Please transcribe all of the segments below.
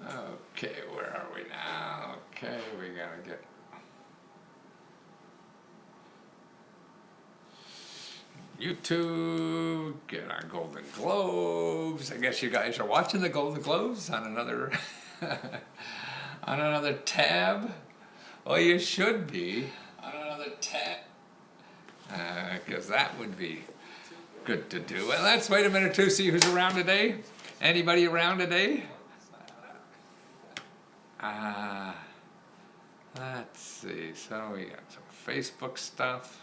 Okay, where are we now? Okay, we gotta get YouTube, get our Golden Globes. I guess you guys are watching the Golden Globes on another on another tab. Well, you should be on another tab, because that would be good to do. Well, let's wait a minute to see who's around today. Anybody around today? Uh, let's see. So we got some Facebook stuff.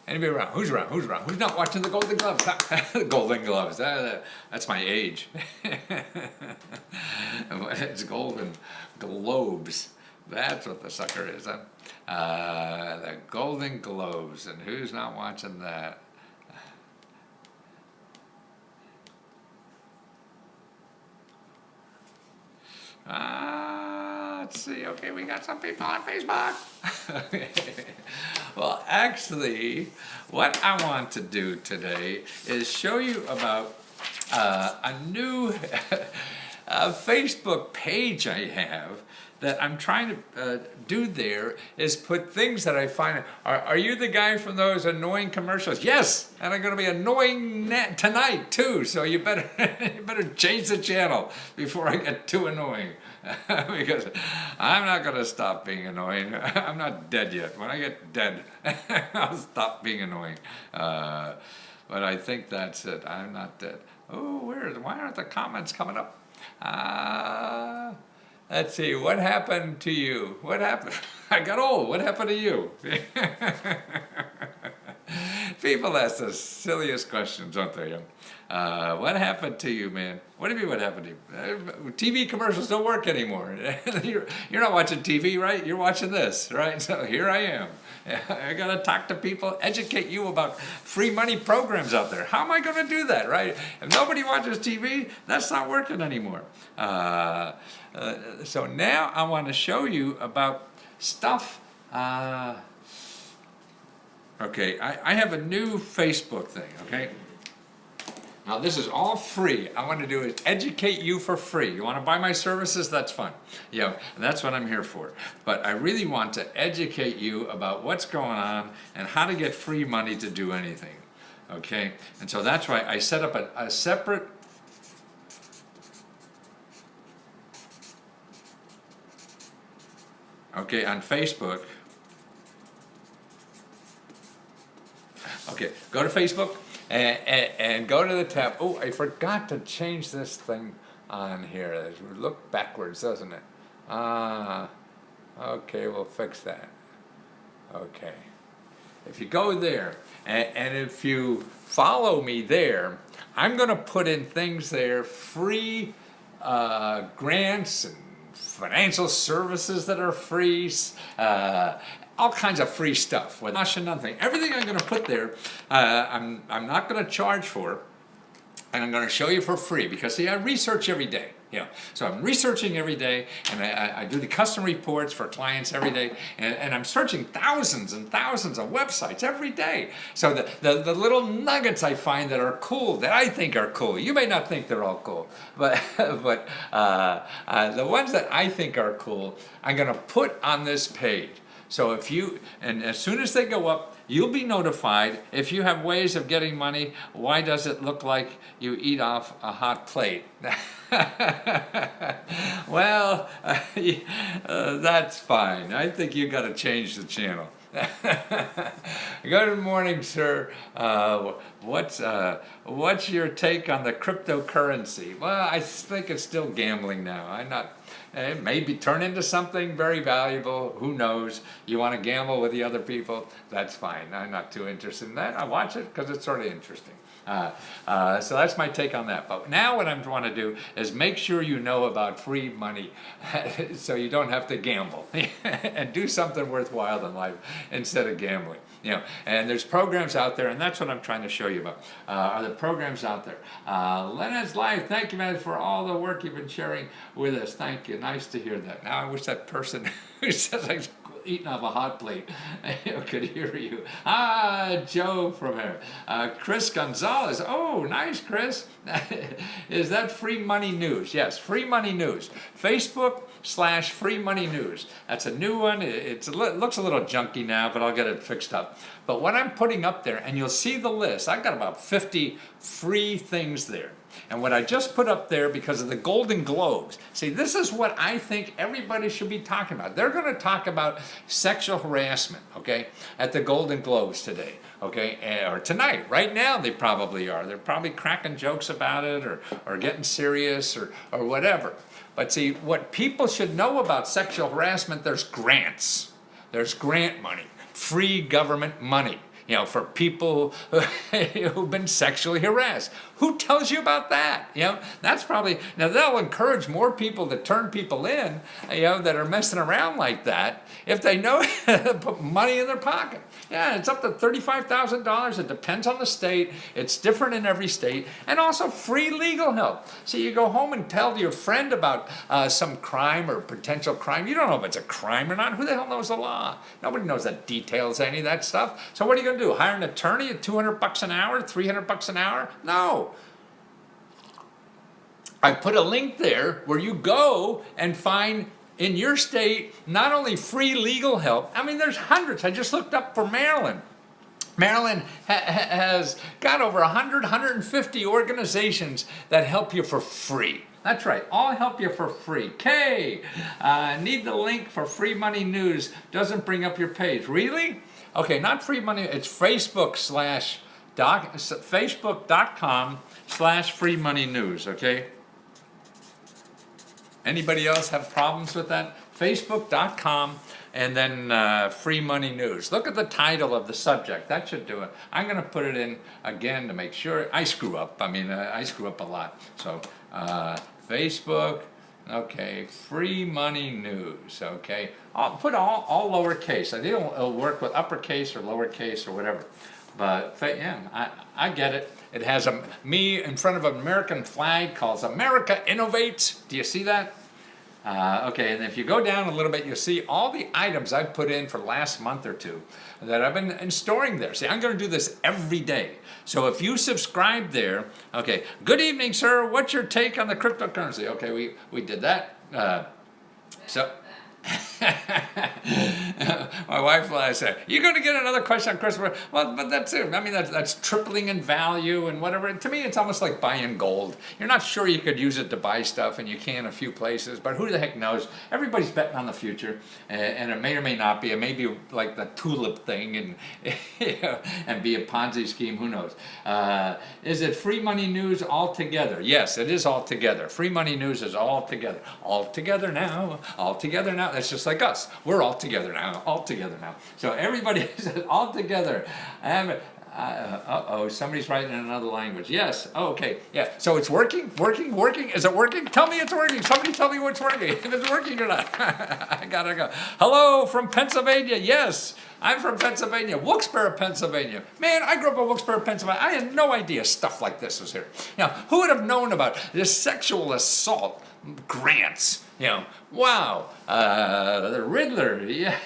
Anybody around? Who's around? Who's around? Who's not watching the Golden Gloves? The Golden Gloves. That's my age. It's Golden Globes. That's what the sucker is. Huh? The Golden Globes. And who's not watching that? Let's see. Okay, we got some people on Facebook. Well, actually, what I want to do today is show you about a new Facebook page I have that I'm trying to do there is put things that I find. Are you the guy from those annoying commercials? Yes, and I'm going to be annoying tonight too. So you better you better change the channel before I get too annoying, because I'm not going to stop being annoying. I'm not dead yet. When I get dead, I'll stop being annoying. But I think that's it. I'm not dead. Oh, why aren't the comments coming up? Let's see, what happened to you? What happened? I got old. What happened to you? People ask the silliest questions, don't they? What happened to you, man? What do you mean, what happened to you? TV commercials don't work anymore. You're not watching TV, right? You're watching this, right? So here I am. I got to talk to people, educate you about free money programs out there. How am I going to do that, right? If nobody watches TV, that's not working anymore. So now I want to show you about stuff. Okay, I have a new Facebook thing, okay? Now this is all free. I want to do is educate you for free. You want to buy my services? That's fine. Yeah, that's what I'm here for. But I really want to educate you about what's going on and how to get free money to do anything. Okay? And so that's why I set up a separate on Facebook. Okay, go to Facebook and go to the tab. Oh, I forgot to change this thing on here. It look backwards, doesn't it? Okay, we'll fix that. Okay. If you go there, and if you follow me there, I'm going to put in things there, free grants and financial services that are free, all kinds of free stuff. With nothing. Everything I'm going to put there, I'm not going to charge for, and I'm going to show you for free, because see, I research every day. So I'm researching every day, and I do the custom reports for clients every day, and I'm searching thousands and thousands of websites every day. So the little nuggets I find that are cool, that I think are cool, you may not think they're all cool, but the ones that I think are cool, I'm going to put on this page. So and as soon as they go up, you'll be notified. If you have ways of getting money, why does it look like you eat off a hot plate? Well, that's fine. I think you got to change the channel. Good morning, sir. What's your take on the cryptocurrency? Well, I think it's still gambling now. It may turn into something very valuable. Who knows? You want to gamble with the other people? That's fine. I'm not too interested in that. I watch it because it's sort of interesting. So that's my take on that. But now what I want to do is make sure you know about free money so you don't have to gamble and do something worthwhile in life instead of gambling. And there's programs out there, and that's what I'm trying to show you about. Are the programs out there? Leonard's Life, thank you, man, for all the work you've been sharing with us. Thank you. Nice to hear that. Now I wish that person who says eating off a hot plate. I could hear you. Joe from here. Chris Gonzalez. Oh, nice, Chris. Is that Free Money News? Yes, Free Money News. Facebook/Free Money News. That's a new one. It looks a little junky now, but I'll get it fixed up. But what I'm putting up there, and you'll see the list, I've got about 50 free things there. And what I just put up there because of the Golden Globes, see, this is what I think everybody should be talking about. They're going to talk about sexual harassment, okay, at the Golden Globes today, okay, or tonight. Right now they probably are. They're probably cracking jokes about it or getting serious or whatever. But see, what people should know about sexual harassment, there's grants. There's grant money, free government money. For people who've been sexually harassed. Who tells you about that? That's probably, now they'll encourage more people to turn people in, that are messing around like that, if they know to put money in their pocket. Yeah, it's up to $35,000. It depends on the state. It's different in every state. And also free legal help. So you go home and tell your friend about some crime or potential crime. You don't know if it's a crime or not. Who the hell knows the law? Nobody knows the details of any of that stuff. So what are you going to do? Hire an attorney at $200 an hour, $300 an hour? No. I put a link there where you go and find in your state not only free legal help. I mean, there's hundreds. I just looked up for Maryland. Maryland has got over 150 organizations that help you for free. That's right, all help you for free. Need the link for Free Money News. Doesn't bring up your page. Really? Okay, not Free Money. It's Facebook.com/Free Money News, okay? Anybody else have problems with that? Facebook.com and then Free Money News. Look at the title of the subject. That should do it. I'm going to put it in again to make sure. I screw up. I screw up a lot. So Facebook, okay, Free Money News, okay. I'll put all lowercase. I think it'll work with uppercase or lowercase or whatever. But yeah, I get it. It has me in front of an American flag called America Innovates. Do you see that? Okay, and if you go down a little bit, you'll see all the items I've put in for the last month or two that I've been storing there. See, I'm going to do this every day. So if you subscribe there, okay, good evening, sir. What's your take on the cryptocurrency? Okay, we did that. My wife will say, "You're going to get another question on Christmas." Well, but that's it. I mean, that's tripling in value and whatever. And to me, it's almost like buying gold. You're not sure you could use it to buy stuff, and you can a few places, but who the heck knows? Everybody's betting on the future, and it may or may not be. It may be like the tulip thing, and and be a Ponzi scheme. Who knows? Is it Free Money News altogether? Yes, it is altogether. Free Money News is altogether. All together now. All together now. That's just like us. We're all together now. All together now. So everybody is all together. Somebody's writing in another language. Yes. Oh, okay. Yeah. So it's working? Is it working? Tell me it's working. Somebody tell me what's working. If it's working or not. I gotta go. Hello from Pennsylvania. Yes. I'm from Pennsylvania, Wilkes-Barre, Pennsylvania. Man, I grew up in Wilkes-Barre, Pennsylvania. I had no idea stuff like this was here. Now, who would have known about this sexual assault grants? Wow. The Riddler. Yeah.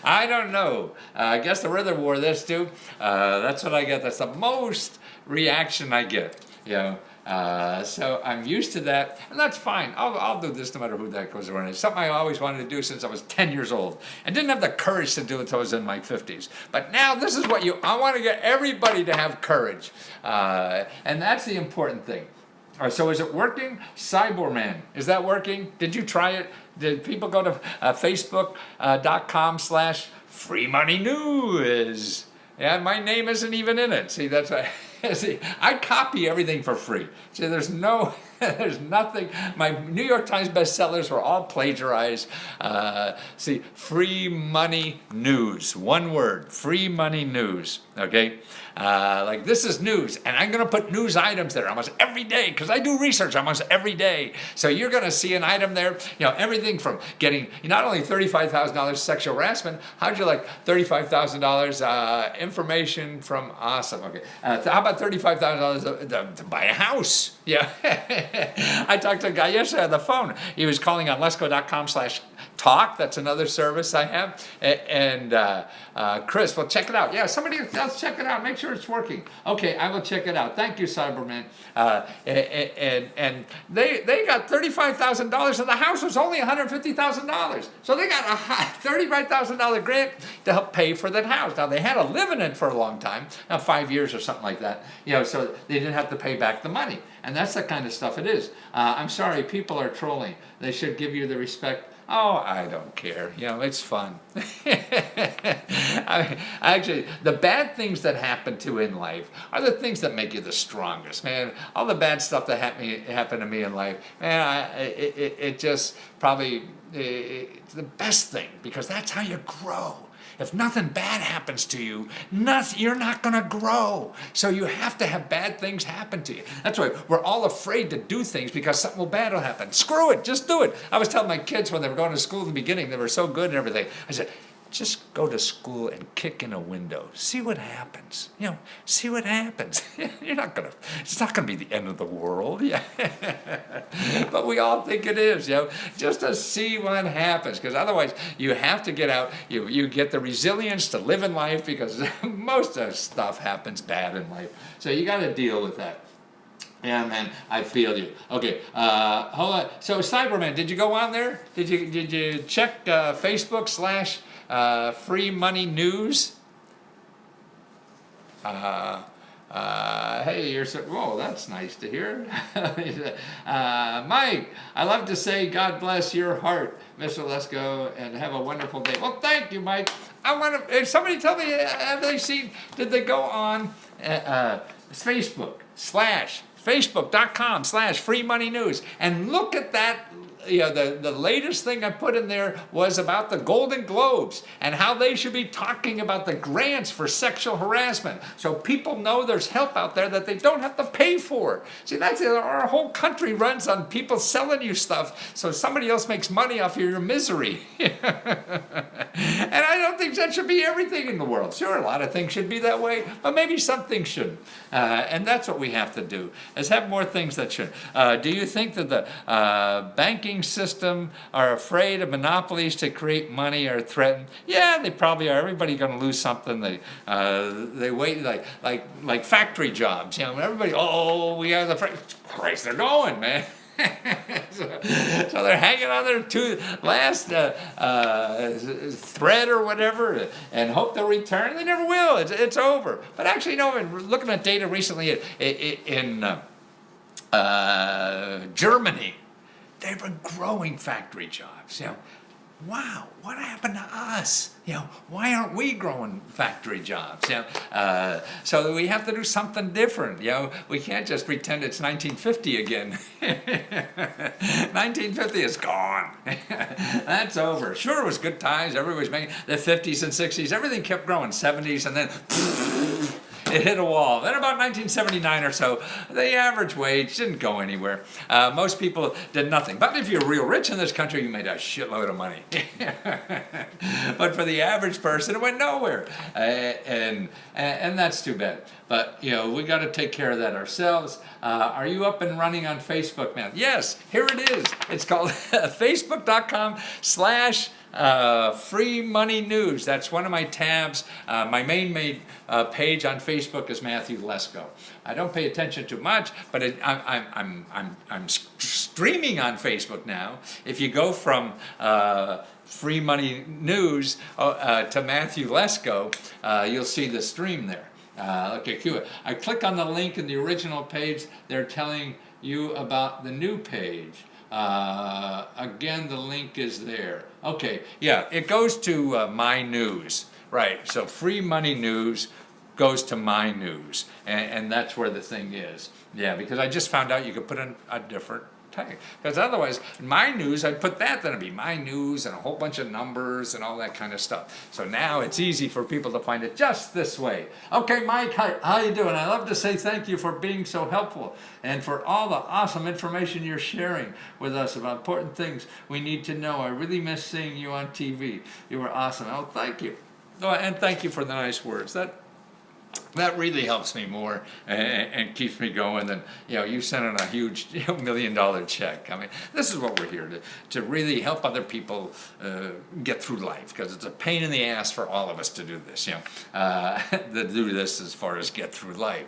I don't know. I guess the Riddler wore this too. That's what I get. That's the most reaction I get. So I'm used to that, and that's fine. I'll do this no matter who that goes around. It's something I always wanted to do since I was 10 years old. And didn't have the courage to do it until I was in my 50s. But now this is what I want to get everybody to have courage. And that's the important thing. All right, so is it working? Cyberman, is that working? Did you try it? Did people go to Facebook.com/Free Money News? Yeah, my name isn't even in it. See, that's why. See, I copy everything for free. See, there's nothing. My New York Times bestsellers were all plagiarized. See, Free Money News, one word, Free Money News, okay? Like this is news, and I'm going to put news items there almost every day because I do research almost every day. So you're going to see an item there, everything from getting not only $35,000 sexual harassment. How'd you like $35,000 information from awesome? Okay, how about $35,000 to buy a house? Yeah, I talked to a guy yesterday on the phone. He was calling on Lesco.com/ Talk, that's another service I have. And Chris, well, check it out. Yeah, somebody else check it out. Make sure it's working. Okay, I will check it out. Thank you, Cyberman. And they got $35,000 and the house was only $150,000. So they got a $35,000 grant to help pay for that house. Now, they had to live in it for a long time, 5 years or something like that, so they didn't have to pay back the money. And that's the kind of stuff it is. I'm sorry, people are trolling. They should give you the respect. Oh, I don't care. It's fun. Actually, the bad things that happen to in life are the things that make you the strongest, man. All the bad stuff that happened to me in life, man, it just probably, it's the best thing, because that's how you grow. If nothing bad happens to you, you're not going to grow. So you have to have bad things happen to you. That's why we're all afraid to do things, because something bad will happen. Screw it, just do it. I was telling my kids when they were going to school in the beginning, they were so good and everything. I said, just go to school and kick in a window. See what happens. See what happens. It's not gonna be the end of the world. Yeah. But we all think it is, just to see what happens. Because otherwise you have to get out. You get the resilience to live in life, because most of stuff happens bad in life. So you gotta deal with that. Yeah, man, I feel you. Okay, hold on. So Cyberman, did you go on there? Did you check Facebook / Free Money News? Hey, whoa, that's nice to hear. Mike, I love to say God bless your heart, Mr. Lesko, and have a wonderful day. Well, thank you, Mike. If somebody tell me, did they go on Facebook.com / Free Money News and look at that. The latest thing I put in there was about the Golden Globes and how they should be talking about the grants for sexual harassment, so people know there's help out there that they don't have to pay for. See, that's our whole country runs on people selling you stuff so somebody else makes money off of your misery. And I don't think that should be everything in the world. Sure, a lot of things should be that way, but maybe some things shouldn't. And that's what we have to do, is have more things that should. Do you think that the banking system are afraid of monopolies to create money or threaten? Yeah, they probably are. Everybody's going to lose something. They wait like factory jobs. Everybody. Oh, we have the Christ, they're going, man. So they're hanging on their last thread or whatever, and hope they'll return. They never will. It's over. But actually, looking at data recently in Germany, they were growing factory jobs. Wow, what happened to us? Why aren't we growing factory jobs? So we have to do something different. We can't just pretend it's 1950 again. 1950 is gone. That's over. Sure, it was good times. Everybody was making the 50s and 60s. Everything kept growing. 70s, and then it hit a wall. Then about 1979 or so, the average wage didn't go anywhere. Most people did nothing. But if you're real rich in this country, you made a shitload of money. But for the average person, it went nowhere. And that's too bad. But, we got to take care of that ourselves. Are you up and running on Facebook, man? Yes, here it is. It's called Facebook.com / Free Money News. That's one of my tabs. My main page on Facebook is Matthew Lesko. I don't pay attention to much, but I'm streaming on Facebook now. If you go from Free Money News to Matthew Lesko, you'll see the stream there. Okay, cute. I click on the link in the original page. They're telling you about the new page. Again, the link is there. Okay, yeah, it goes to My News, right? So Free Money News goes to My News, and that's where the thing is. Yeah, because I just found out you could put in a different tag. Because otherwise, My News, I'd put that, then it'd be My News and a whole bunch of numbers and all that kind of stuff. So now it's easy for people to find it just this way. Okay, Mike, how you doing? I love to say thank you for being so helpful and for all the awesome information you're sharing with us about important things we need to know. I really miss seeing you on TV. You were awesome. Oh, thank you. Oh, and thank you for the nice words. That really helps me more and keeps me going than, you sending a huge $1 million check. I mean, this is what we're here to really help other people get through life, because it's a pain in the ass for all of us to do this, to do this as far as get through life,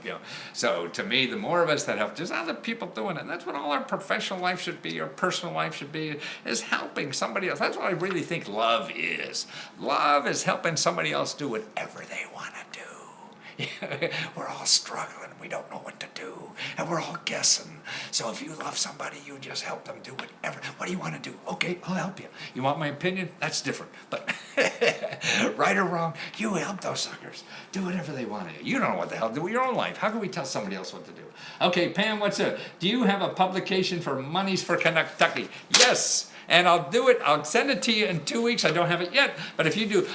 So to me, the more of us that help, there's other people doing it. And that's what all our professional life should be, our personal life should be, is helping somebody else. That's what I really think love is. Love is helping somebody else do whatever they want to do. We're all struggling. We don't know what to do. And we're all guessing. So if you love somebody, you just help them do whatever. What do you want to do? Okay, I'll help you. You want my opinion? That's different. But right or wrong, you help those suckers. Do whatever they want to do. You don't know what the hell to do with your own life. How can we tell somebody else what to do? Okay, Pam, what's up? Do you have a publication for Monies for Kentucky? Yes. And I'll do it. I'll send it to you in 2 weeks. I don't have it yet. But if you do...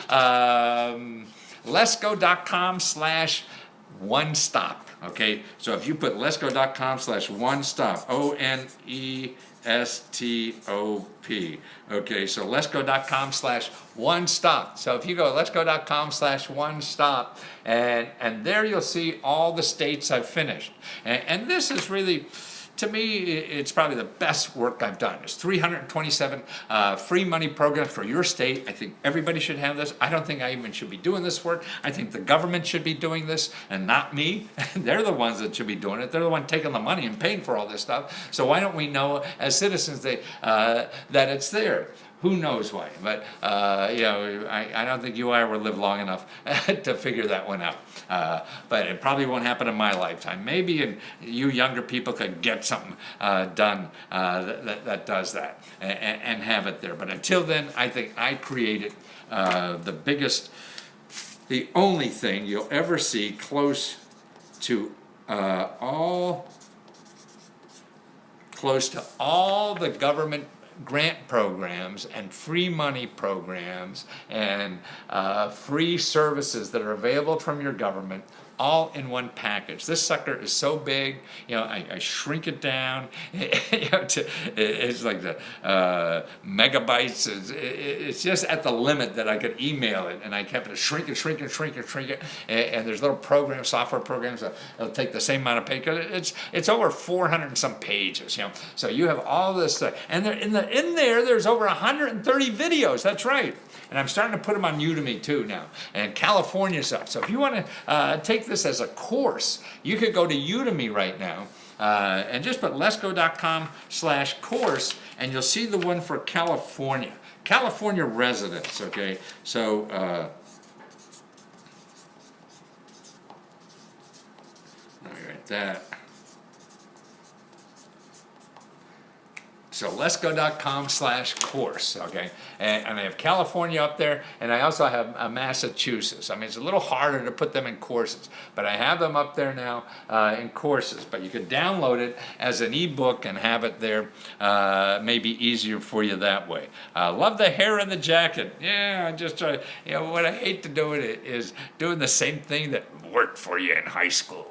letsgo.com/onestop. Okay, so if you put letsgo.com/onestop, ONESTOP. Okay, so letsgo.com/onestop. So if you go letsgo.com/onestop, and there you'll see all the states I've finished. And this is really, to me, it's probably the best work I've done. It's 327 free money programs for your state. I think everybody should have this. I don't think I even should be doing this work. I think the government should be doing this and not me. They're the ones that should be doing it. They're the one taking the money and paying for all this stuff. So why don't we know as citizens that it's there? Who knows why? But I don't think you or I will live long enough to figure that one out. But it probably won't happen in my lifetime. Maybe you younger people could get something done that does that and have it there. But until then, I think I created the only thing you'll ever see close to all the government grant programs and free money programs and free services that are available from your government, all in one package. This sucker is so big, I shrink it down. It's like the megabytes. It's just at the limit that I could email it, and I kept it shrink it. And there's little programs, software programs that'll take the same amount of pages. It's over 400 and some pages. So you have all this stuff, and in there there's over 130 videos. That's right. And I'm starting to put them on Udemy too now, and California stuff. So if you want to take this as a course, you could go to Udemy right now and just put letsgo.com/course, and you'll see the one for California residents. Okay, so let me write that. So letsgo.com/course, okay? And I have California up there, and I also have Massachusetts. I mean, it's a little harder to put them in courses, but I have them up there now in courses. But you could download it as an ebook and have it there. Maybe easier for you that way. Love the hair and the jacket. Yeah, I just try. What I hate to do it is doing the same thing that worked for you in high school.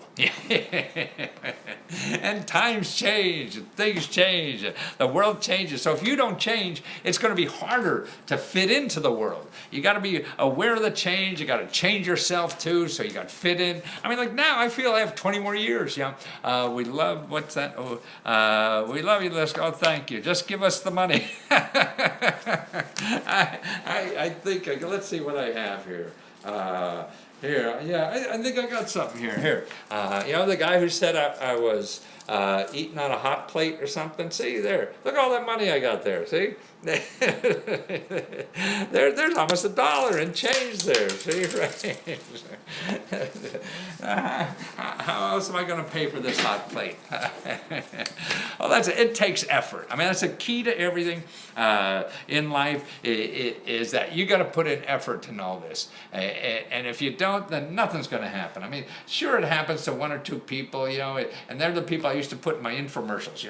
And times change, and things change, the world changes. So if you don't change, it's going to be harder to fit into the world. You got to be aware of the change. You got to change yourself too, so you got to fit in. I mean, like now, I feel I have 20 more years. We love, what's that? We love you, let's go. Thank you. Just give us the money. I think, let's see what I have here. Here, yeah, I think I got something here. Here, the guy who said I was eating on a hot plate or something. See there, look at all that money I got there. See, there's almost $1 in change there. See, right? How else am I going to pay for this hot plate? Well, it takes effort. I mean, that's a key to everything in life. Is that you got to put in effort in all this, and if you don't, then nothing's going to happen. I mean, sure, it happens to one or two people, and they're the people I used to put in my infomercials.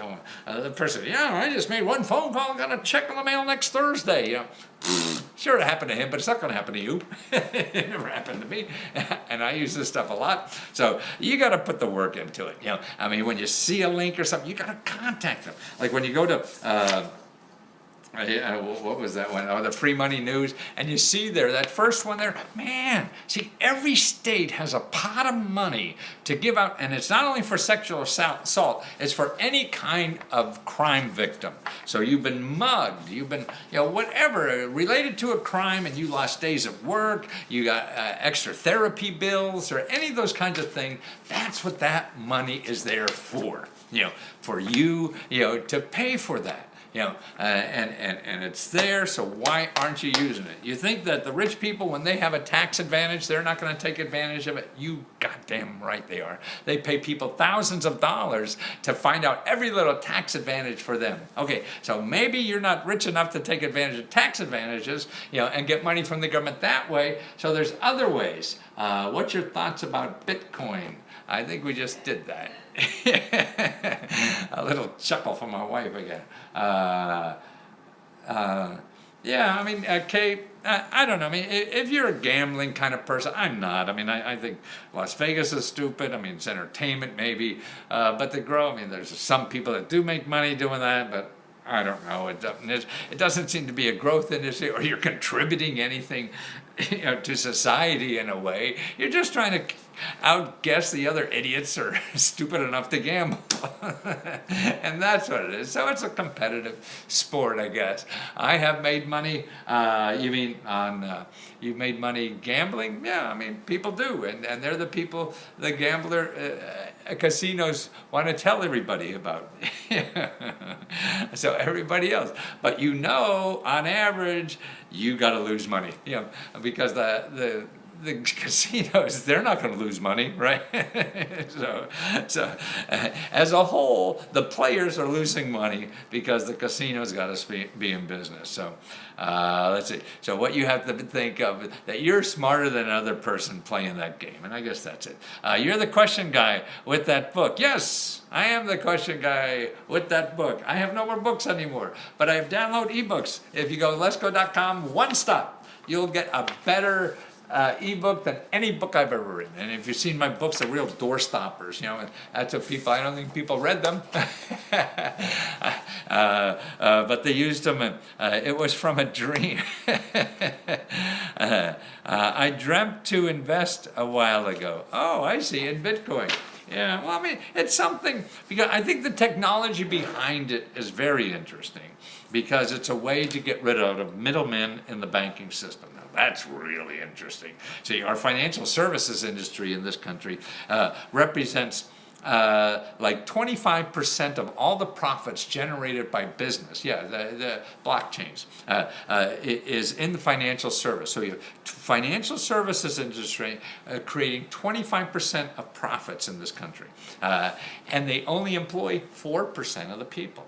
The person, I just made one phone call, got a check in the mail next Thursday. Sure, it happened to him, but it's not going to happen to you. It never happened to me, and I use this stuff a lot. So you got to put the work into it. I mean, when you see a link or something, you got to contact them. Like when you go to Yeah, what was that one? Oh, the Free Money News. And you see there, that first one there, man, see, every state has a pot of money to give out, and it's not only for sexual assault, it's for any kind of crime victim. So you've been mugged, you've been, whatever, related to a crime, and you lost days of work, you got extra therapy bills, or any of those kinds of things. That's what that money is there for, for you, to pay for that. And it's there, so why aren't you using it? You think that the rich people, when they have a tax advantage, they're not going to take advantage of it? You goddamn right they are. They pay people thousands of dollars to find out every little tax advantage for them. Okay, so maybe you're not rich enough to take advantage of tax advantages, and get money from the government that way, so there's other ways. What's your thoughts about Bitcoin? I think we just did that. A little chuckle from my wife again. Yeah, I mean, Kate, I don't know. I mean, if you're a gambling kind of person, I'm not. I mean, I think Las Vegas is stupid. I mean, it's entertainment maybe, but to grow, I mean, there's some people that do make money doing that, but I don't know. It doesn't seem to be a growth industry, or you're contributing anything, to society in a way. You're just trying to outguess the other idiots who are stupid enough to gamble. And that's what it is. So it's a competitive sport, I guess. I have made money. You mean you've made money gambling? Yeah, I mean, people do. And they're the people, the gambler, casinos want to tell everybody about. So everybody else. But on average, you got to lose money. Because the casinos, they're not going to lose money, right? so as a whole, the players are losing money because the casinos got to be in business. So let's see. So what you have to think of, that you're smarter than another person playing that game. And I guess that's it. You're the question guy with that book. Yes, I am the question guy with that book. I have no more books anymore, but I have download ebooks. If you go to letsgo.com, one stop, you'll get a better ebook than any book I've ever written. And if you've seen my books, they're real door stoppers. That's what I don't think people read them. But they used them, and it was from a dream. I dreamt to invest a while ago. Oh, I see, in Bitcoin. Yeah, well, I mean, it's something, because I think the technology behind it is very interesting, because it's a way to get rid of middlemen in the banking system. Now, that's really interesting. See, our financial services industry in this country represents like 25% of all the profits generated by business, the blockchains, is in the financial service. So you have financial services industry creating 25% of profits in this country, and they only employ 4% of the people.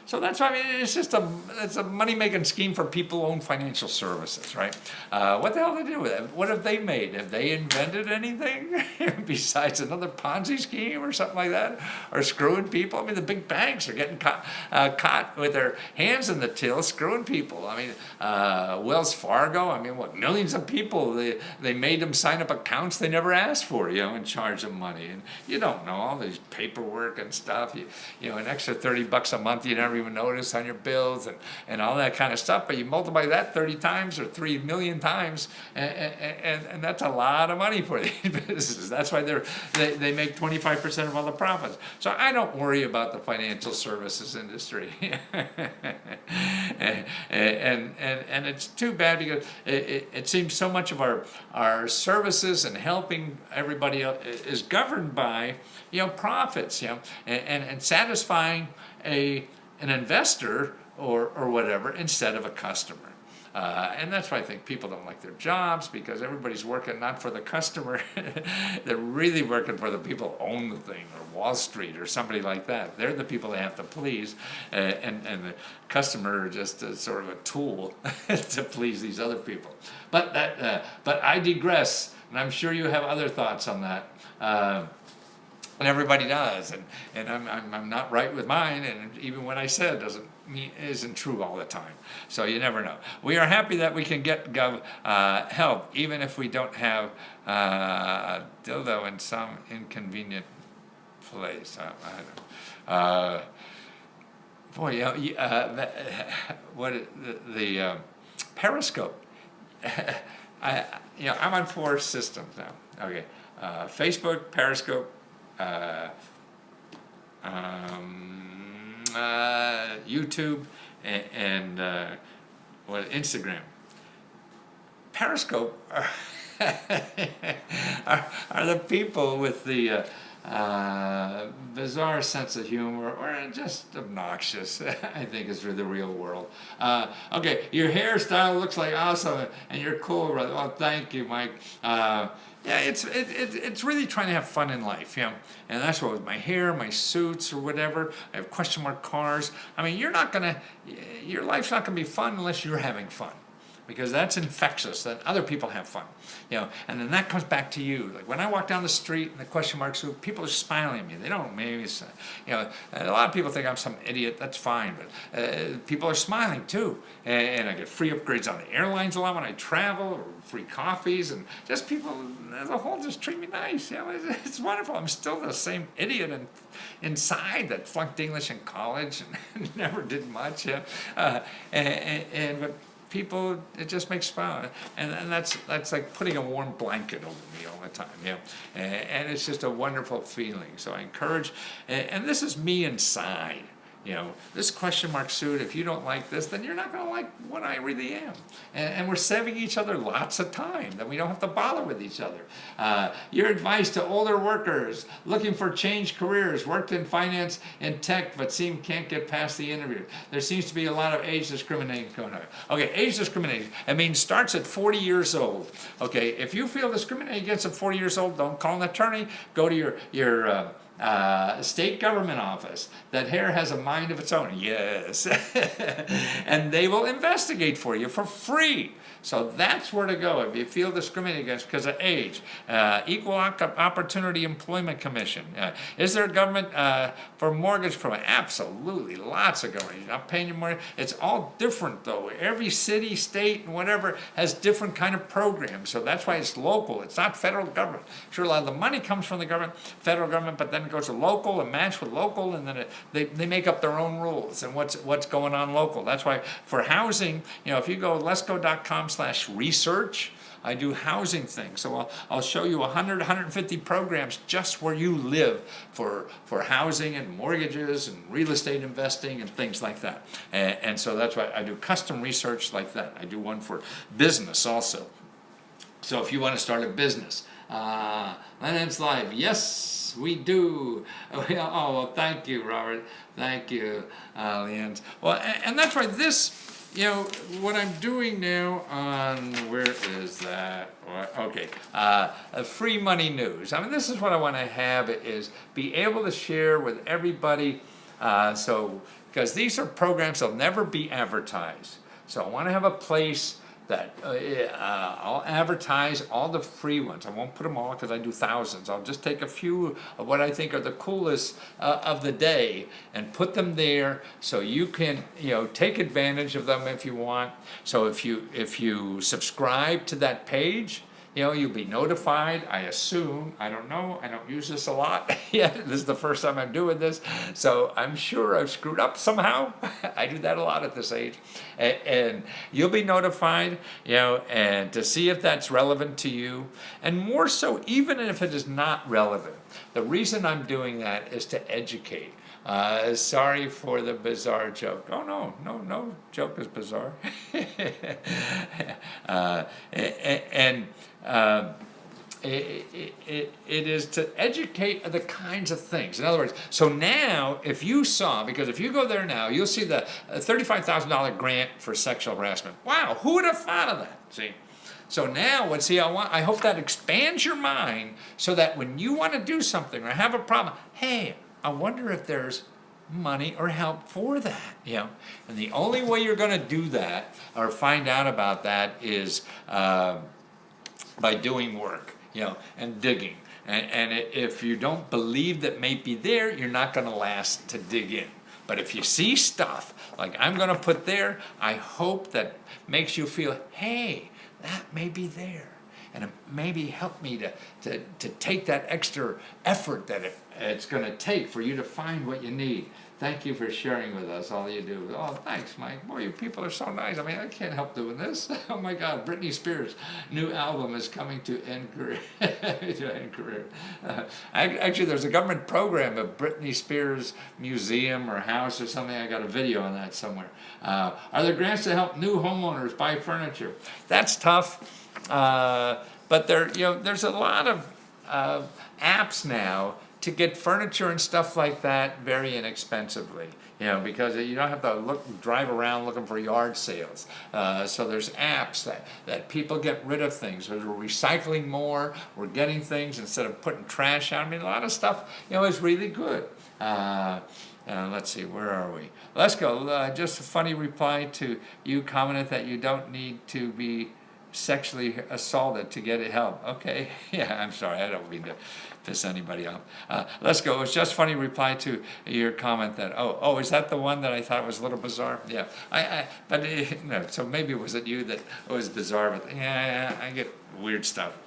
So that's why, I mean, it's a money-making scheme for people who own financial services, right? What the hell do they do with it? What have they made? Have they invented anything besides another Ponzi scheme or something like that? Or screwing people? I mean, the big banks are getting caught with their hands in the till, screwing people. I mean, Wells Fargo, I mean, millions of people, they made them sign up accounts they never asked for, and charge them money. And you don't know all these paperwork and stuff. An extra $30 a month you never even notice on your bills and all that kind of stuff, but you multiply that 30 times or 3 million times, and that's a lot of money for these businesses. That's why they make 25% of all the profits. So I don't worry about the financial services industry. and it's too bad, because it seems so much of our services and helping everybody else is governed by profits, and satisfying an investor or whatever instead of a customer. And that's why I think people don't like their jobs, because everybody's working not for the customer. They're really working for the people who own the thing, or Wall Street or somebody like that. They're the people they have to please, and the customer just is sort of a tool to please these other people. But I digress, and I'm sure you have other thoughts on that. And everybody does, and I'm not right with mine, and even what I said isn't true all the time. So you never know. We are happy that we can get Gov't help, even if we don't have a dildo in some inconvenient place. I don't know. Boy, the Periscope. I'm on 4 systems now. Okay, Facebook, Periscope, uh, YouTube, and Instagram. Periscope are the people with the bizarre sense of humor, or just obnoxious, I think is for the real world. Okay, your hairstyle looks like awesome, and you're cool, brother. Oh, thank you, Mike. Yeah, it's really trying to have fun in life, and that's what with my hair, my suits, or whatever. I have question mark cars. I mean, your life's not gonna be fun unless you're having fun, because that's infectious. Then other people have fun, and then that comes back to you. Like when I walk down the street and the question mark suit, people are smiling at me. They don't maybe, and a lot of people think I'm some idiot. That's fine, but people are smiling too, and I get free upgrades on the airlines a lot when I travel, or free coffees, and just people as a whole just treat me nice. It's wonderful. I'm still the same idiot inside that flunked English in college and never did much. But people, it just makes fun, and that's like putting a warm blanket over me all the time, and it's just a wonderful feeling. So I encourage, and this is me inside. This question mark suit, if you don't like this, then you're not going to like what I really am. And we're saving each other lots of time, that we don't have to bother with each other. Your advice to older workers looking for changed careers, worked in finance and tech, but can't get past the interview. There seems to be a lot of age discrimination going on. Okay, age discrimination, starts at 40 years old. Okay, if you feel discriminated against at 40 years old, don't call an attorney. Go to your state government office. That hair has a mind of its own. Yes. And they will investigate for you for free. So that's where to go if you feel discriminated against because of age. Equal Opportunity Employment Commission. Is there a government for mortgage program? Absolutely. Lots of government. You're not paying your mortgage. It's all different though. Every city, state, and whatever has different kind of programs. So that's why it's local. It's not federal government. Sure, a lot of the money comes from the government, federal government, but then it goes to local and matched with local, and then they make up their own rules and what's going on local. That's why for housing, if you go letsgo.com/research, I do housing things. So I'll show you 150 programs just where you live for housing and mortgages and real estate investing and things like that. And so that's why I do custom research like that. I do one for business also. So if you want to start a business, Lennon's Live, yes, we do. Oh, well, thank you, Robert. Thank you, Leanne. Well, and that's why this, what I'm doing now on, where is that? Okay, free money news. This is what I want to have, is be able to share with everybody, because these are programs that'll never be advertised. So I want to have a place that I'll advertise all the free ones. I won't put them all because I do thousands. I'll just take a few of what I think are the coolest of the day and put them there so you can take advantage of them if you want. So if you subscribe to that page, you'll be notified, I assume. I don't know. I don't use this a lot yet. This is the first time I'm doing this. So I'm sure I've screwed up somehow. I do that a lot at this age. And you'll be notified, and to see if that's relevant to you. And more so, even if it is not relevant. The reason I'm doing that is to educate. Sorry for the bizarre joke. Oh, no joke is bizarre. It is to educate the kinds of things. In other words, so now if you saw, because if you go there now, you'll see the $35,000 grant for sexual harassment. Wow, who would have thought of that? See? So now, I hope that expands your mind so that when you want to do something or have a problem, hey, I wonder if there's money or help for that, And the only way you're going to do that or find out about that is by doing work, and digging. And if you don't believe that may be there, you're not going to last to dig in. But if you see stuff like I'm going to put there, I hope that makes you feel, hey, that may be there. And it maybe help me to take that extra effort that it's going to take for you to find what you need. Thank you for sharing with us all you do. Oh, thanks, Mike. Boy, you people are so nice. I mean, I can't help doing this. Oh my God, Britney Spears' new album is coming to end career. To end career. Actually, there's a government program, a Britney Spears museum or house or something. I got a video on that somewhere. Are there grants to help new homeowners buy furniture? That's tough, but there's a lot of apps now to get furniture and stuff like that very inexpensively, because you don't have to drive around looking for yard sales. So there's apps that people get rid of things. We're recycling more, we're getting things instead of putting trash out. I mean, a lot of stuff, is really good. Let's see, where are we? Let's go. Just a funny reply to you commented that you don't need to be sexually assaulted to get help. Okay, yeah, I'm sorry, I don't mean to piss anybody off. Let's go. It's just funny reply to your comment that, is that the one that I thought was a little bizarre? Yeah, but no, so maybe it wasn't you that was bizarre, but yeah, I get weird stuff.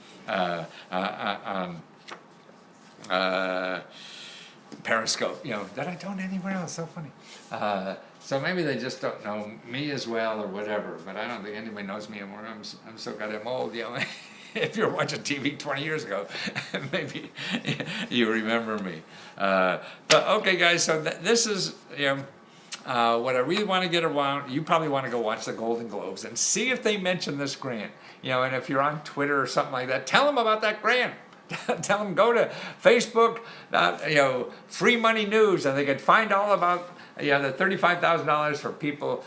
Periscope, that I don't anywhere else. So funny. So maybe they just don't know me as well or whatever. But I don't think anybody knows me anymore. I'm so goddamn old. If you're watching TV 20 years ago, maybe you remember me. But okay, guys. So this is what I really want to get around. You probably want to go watch the Golden Globes and see if they mention this grant. And if you're on Twitter or something like that, tell them about that grant. Tell them go to Facebook, Free Money News, and they can find all about the $35,000 for people,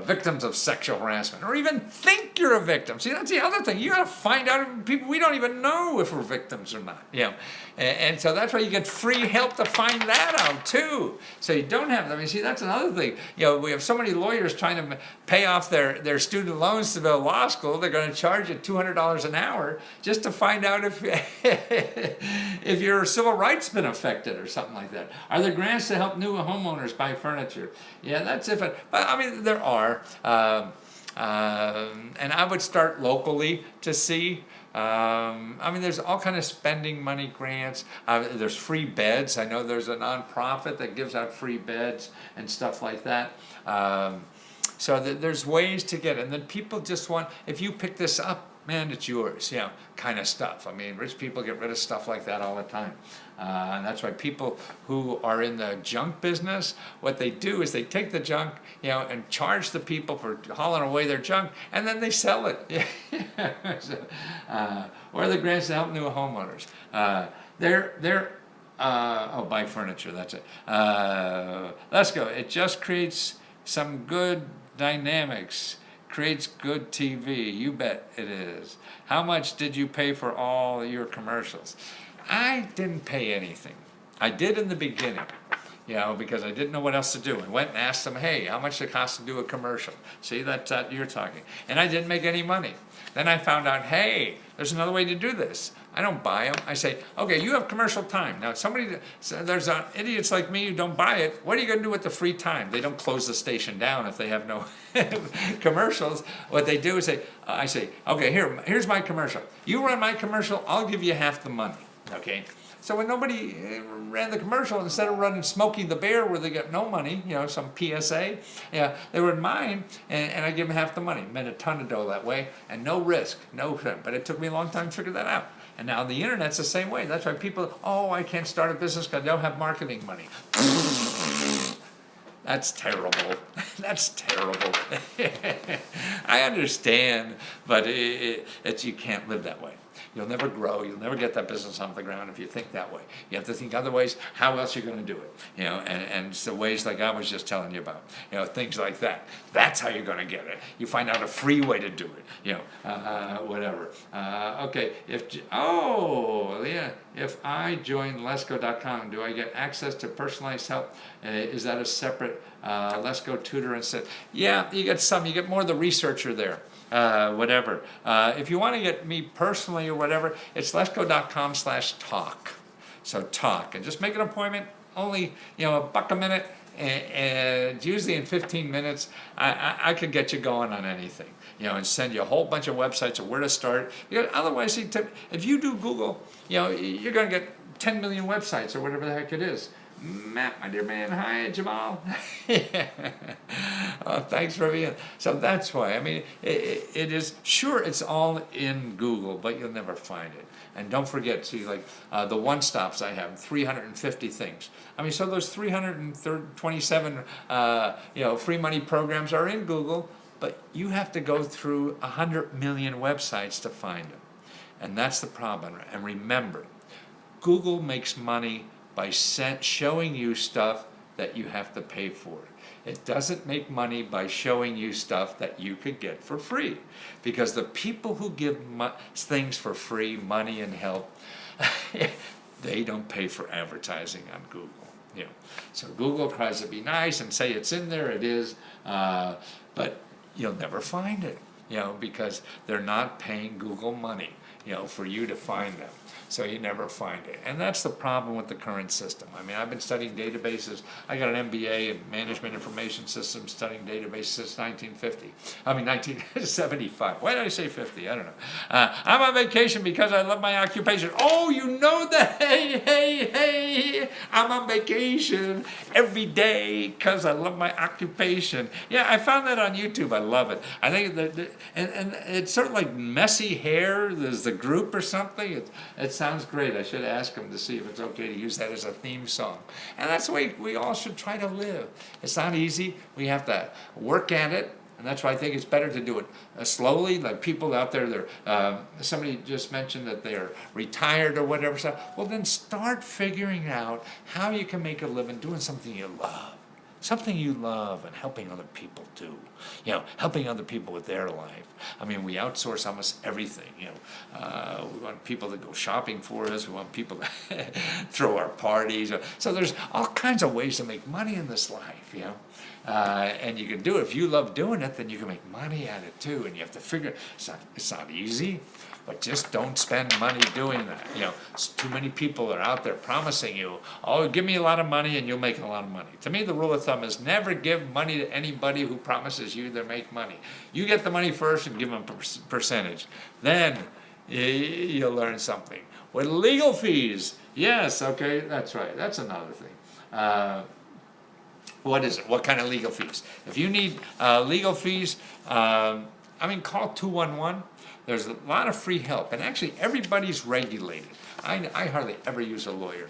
victims of sexual harassment, or even think you're a victim. See, that's the other thing. You got to find out people we don't even know if we're victims or not. And so that's why you get free help to find that out too. So you don't have. I mean, see, that's another thing. We have so many lawyers trying to pay off their student loans to go to law school. They're going to charge you $200 an hour just to find out if if your civil rights been affected or something like that. Are there grants to help new homeowners buy furniture? Yeah, that's if it. But I mean, there are. And I would start locally to see. I mean, there's all kind of spending money grants. There's free beds. I know there's a nonprofit that gives out free beds and stuff like that. So there's ways to get it. And then people just want, if you pick this up, man, it's yours, kind of stuff. I mean, rich people get rid of stuff like that all the time. And that's why people who are in the junk business, what they do is they take the junk, and charge the people for hauling away their junk, and then they sell it. Or the grants to help new homeowners. Buy furniture, that's it. Let's go. It just creates some good dynamics. Creates good TV. You bet it is. How much did you pay for all your commercials? I didn't pay anything. I did in the beginning, because I didn't know what else to do. I went and asked them, hey, how much does it cost to do a commercial? See, that's you're talking. And I didn't make any money. Then I found out, hey, there's another way to do this. I don't buy them. I say, okay, you have commercial time. Now, there's idiots like me who don't buy it. What are you going to do with the free time? They don't close the station down if they have no commercials. What they do is I say, okay, here's my commercial. You run my commercial, I'll give you half the money. Okay? So when nobody ran the commercial, instead of running Smokey the Bear where they get no money, some PSA, they were in mine, and I give them half the money. Made a ton of dough that way, and no risk, but it took me a long time to figure that out. And now the internet's the same way. That's why people, I can't start a business because I don't have marketing money. That's terrible. That's terrible. I understand, but you can't live that way. You'll never grow. You'll never get that business off the ground if you think that way. You have to think other ways. How else are you going to do it? And it's the ways like I was just telling you about. Things like that. That's how you're going to get it. You find out a free way to do it. Whatever. Okay. If I join Lesco.com, do I get access to personalized help? Is that a separate Lesco tutor instead? Yeah, you get some. You get more of the researcher there. Whatever. If you want to get me personally or whatever, it's lesco.com/talk. So talk, and just make an appointment. Only $1 a minute, and usually in 15 minutes, I could get you going on anything. And send you a whole bunch of websites of where to start. Otherwise, if you do Google, you're going to get 10 million websites or whatever the heck it is. Matt, my dear man, hi, Jamal. Thanks for being. So that's why. I mean, it is sure it's all in Google, but you'll never find it. And don't forget, see, like the one stops I have, 350 things. I mean, so those 327, free money programs are in Google, but you have to go through 100 million websites to find them, and that's the problem. And remember, Google makes money by showing you stuff that you have to pay for. It doesn't make money by showing you stuff that you could get for free, because the people who give things for free, money and help, they don't pay for advertising on Google. So Google tries to be nice and say it's in there, it is, but you'll never find it, because they're not paying Google money, for you to find them. So you never find it. And that's the problem with the current system. I mean, I've been studying databases. I got an MBA in Management Information Systems, studying databases since 1975. Why did I say 50? I don't know. I'm on vacation because I love my occupation. Oh, you know that? Hey. I'm on vacation every day because I love my occupation. Yeah, I found that on YouTube. I love it. I think and it's sort of like Messy Hair. There's the group or something. It sounds great. I should ask them to see if it's okay to use that as a theme song. And that's the way we all should try to live. It's not easy. We have to work at it. And that's why I think it's better to do it slowly. Like people out there, somebody just mentioned that they're retired or whatever. So, well, then start figuring out how you can make a living doing something you love. Something you love, and helping other people too. Helping other people with their life. I mean, we outsource almost everything. We want people to go shopping for us. We want people to throw our parties. So there's all kinds of ways to make money in this life. And you can do it. If you love doing it, then you can make money at it too. And you have to figure it's not easy. But just don't spend money doing that. Too many people are out there promising you, oh, give me a lot of money and you'll make a lot of money. To me, the rule of thumb is never give money to anybody who promises you they'll make money. You get the money first and give them a percentage. Then you'll learn something. With legal fees, yes, okay, that's right. That's another thing. What is it? What kind of legal fees? If you need legal fees, call 211. There's a lot of free help, and actually everybody's regulated. I hardly ever use a lawyer,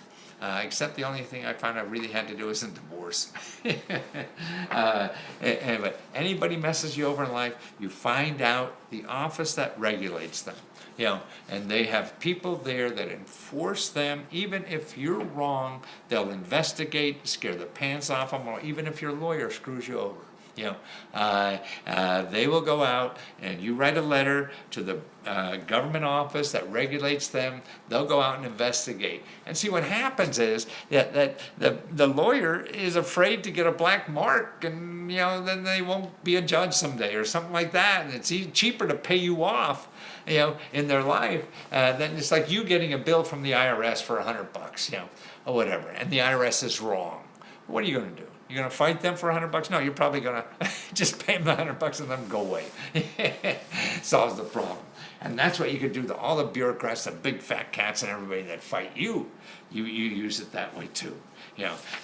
except the only thing I found I really had to do is in divorce. Anyway, anybody messes you over in life, you find out the office that regulates them. And they have people there that enforce them. Even if you're wrong, they'll investigate, scare the pants off them, or even if your lawyer screws you over. They will go out and you write a letter to the government office that regulates them. They'll go out and investigate. And see, what happens is that the lawyer is afraid to get a black mark, and then they won't be a judge someday or something like that. And it's cheaper to pay you off, in their life than it's like you getting a bill from the IRS for $100, or whatever. And the IRS is wrong. What are you going to do? You're going to fight them for $100? No, you're probably going to just pay them the $100 and let them go away. Solves the problem. And that's what you could do to all the bureaucrats, the big fat cats and everybody that fight you. You use it that way too.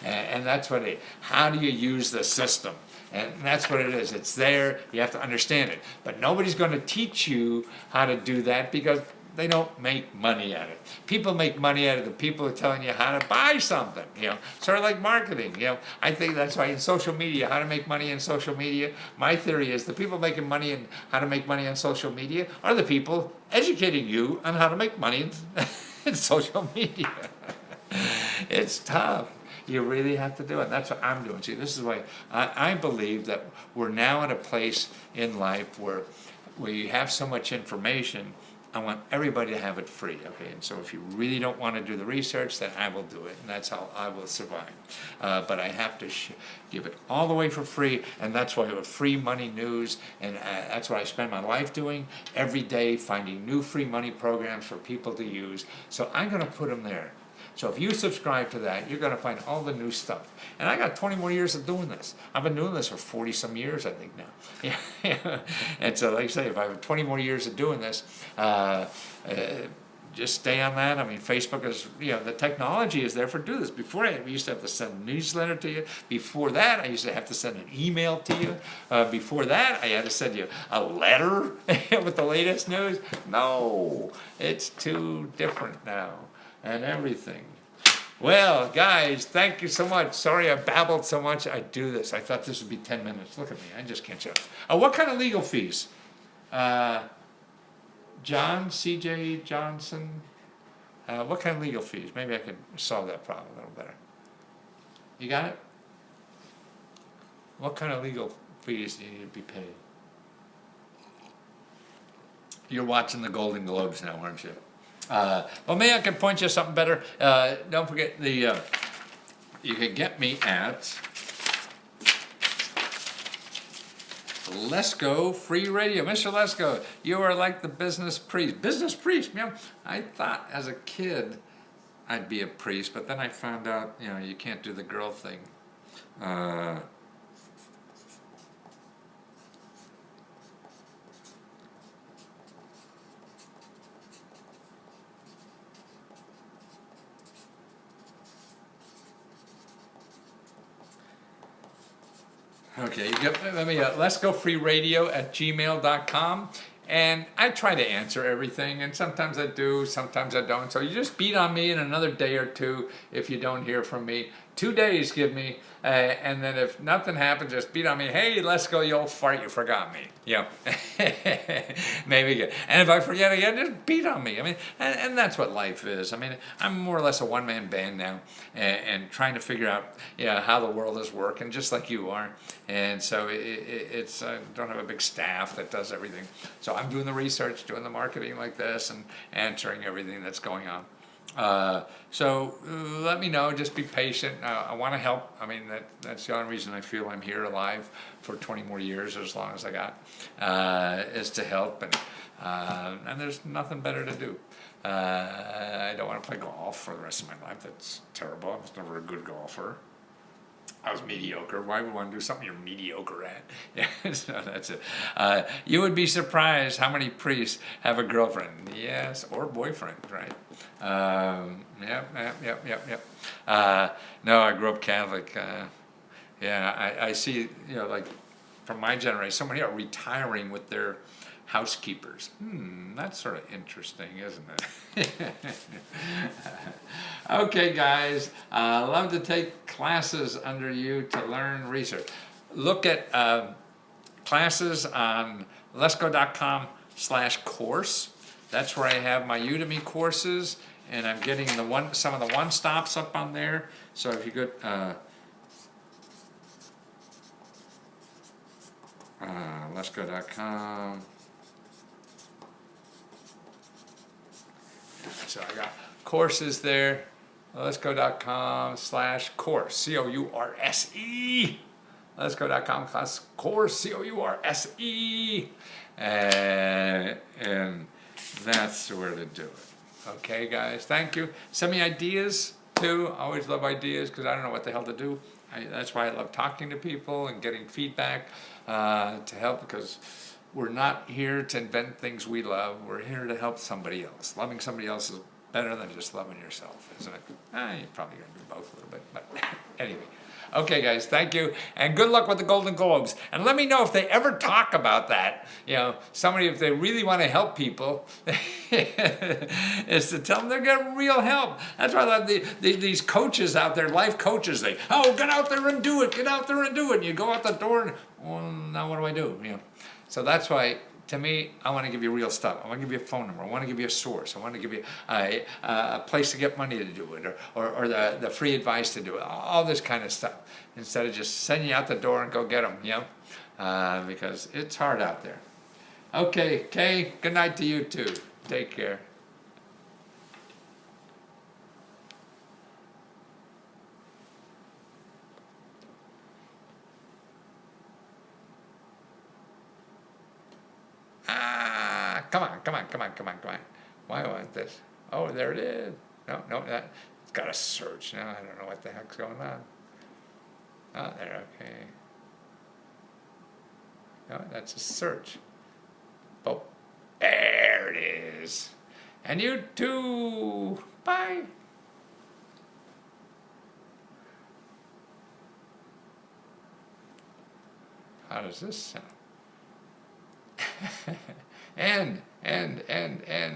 And that's what how do you use the system? And that's what it is. It's there. You have to understand it. But nobody's going to teach you how to do that because they don't make money at it. People make money out of the people who are telling you how to buy something, sort of like marketing. I think that's why in social media, how to make money in social media, my theory is the people making money and how to make money on social media are the people educating you on how to make money in social media. It's tough. You really have to do it. That's what I'm doing. See, this is why I believe that we're now at a place in life where we have so much information. I want everybody to have it free, okay? And so if you really don't want to do the research, then I will do it, and that's how I will survive. But I have to give it all the way for free, and that's why with free money news, and that's what I spend my life doing, every day finding new free money programs for people to use. So I'm going to put them there. So if you subscribe to that, you're going to find all the new stuff. And I got 20 more years of doing this. I've been doing this for 40-some years, I think, now. And so, like I say, if I have 20 more years of doing this, just stay on that. I mean, Facebook is, the technology is there for do this. Before we used to have to send a newsletter to you. Before that, I used to have to send an email to you. Before that, I had to send you a letter with the latest news. No, it's too different now and everything. Well, guys, thank you so much. Sorry I babbled so much. I do this. I thought this would be 10 minutes. Look at me. I just can't shut up. What kind of legal fees? John, C.J. Johnson, what kind of legal fees? Maybe I could solve that problem a little better. You got it? What kind of legal fees do you need to be paid? You're watching the Golden Globes now, aren't you? Well, maybe I can point you to something better. Don't forget you can get me at Lesko Free Radio. Mr. Lesko, you are like the business priest. Business priest, I thought as a kid I'd be a priest, but then I found out, you can't do the girl thing. Okay, let me, let's go free radio at gmail.com. And I try to answer everything, and sometimes I do, sometimes I don't. So you just beat on me in another day or two if you don't hear from me. 2 days give me, and then if nothing happens, just beat on me. Hey, let's go, you old fart, you forgot me. Maybe again. And if I forget again, just beat on me. I mean, and that's what life is. I mean, I'm more or less a one-man band now, and trying to figure out, how the world is working, just like you are. And so it's I don't have a big staff that does everything. So I'm doing the research, doing the marketing like this, and answering everything that's going on. So let me know, just be patient. I want to help. I mean, that's the only reason I feel I'm here alive for 20 more years, as long as I got, is to help. And there's nothing better to do. I don't want to play golf for the rest of my life. That's terrible. I was never a good golfer. I was mediocre. Why would one do something you're mediocre at? Yeah, so that's it. You would be surprised how many priests have a girlfriend. Yes, or boyfriend, right? Yep. No, I grew up Catholic. I see, like from my generation, so many are retiring with their housekeepers. That's sort of interesting, isn't it? Okay, guys, I love to take classes under you to learn research. Look at classes on lesco.com/course. That's where I have my Udemy courses, and I'm getting some of the one-stops up on there. So if you go lesco.com. So I got courses there. Lesco.com/course. COURSE. Lesco.com/course. COURSE. And that's where to do it. Okay, guys. Thank you. Send me ideas too. I always love ideas because I don't know what the hell to do. That's why I love talking to people and getting feedback to help, because we're not here to invent things we love. We're here to help somebody else. Loving somebody else is better than just loving yourself, isn't it? You're probably going to do both a little bit, but anyway. Okay, guys, thank you, and good luck with the Golden Globes. And let me know if they ever talk about that. Somebody, if they really want to help people, is to tell them they're getting real help. That's why I love these coaches out there, life coaches. Get out there and do it. Get out there and do it. And you go out the door, and well, now what do I do? So that's why, to me, I want to give you real stuff. I want to give you a phone number. I want to give you a source. I want to give you a place to get money to do it, or the free advice to do it. All this kind of stuff, instead of just sending you out the door and go get them. Because it's hard out there. Okay, Kay. Good night to you too. Take care. Come on. Why want this? Oh, there it is. No, it's got a search. Now I don't know what the heck's going on. Oh, there, okay. No, that's a search. Oh, there it is. And you too. Bye. How does this sound?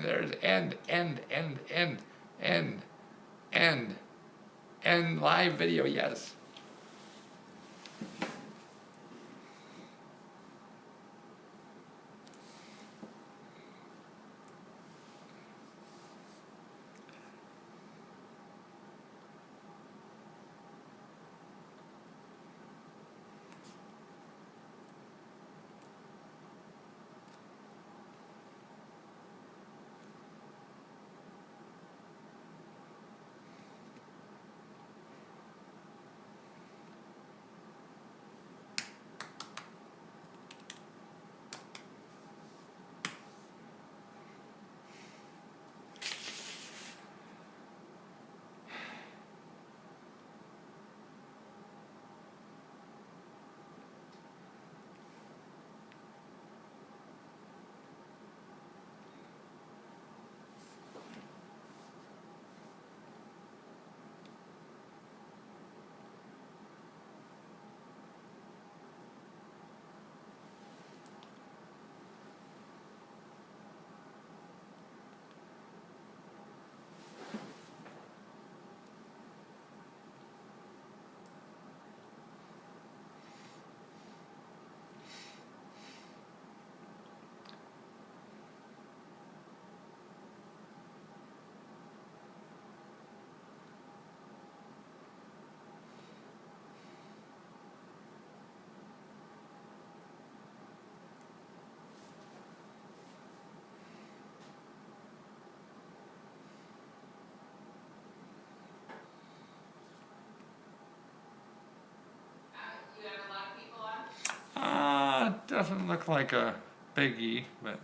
There's end, live video, yes. Doesn't look like a biggie, but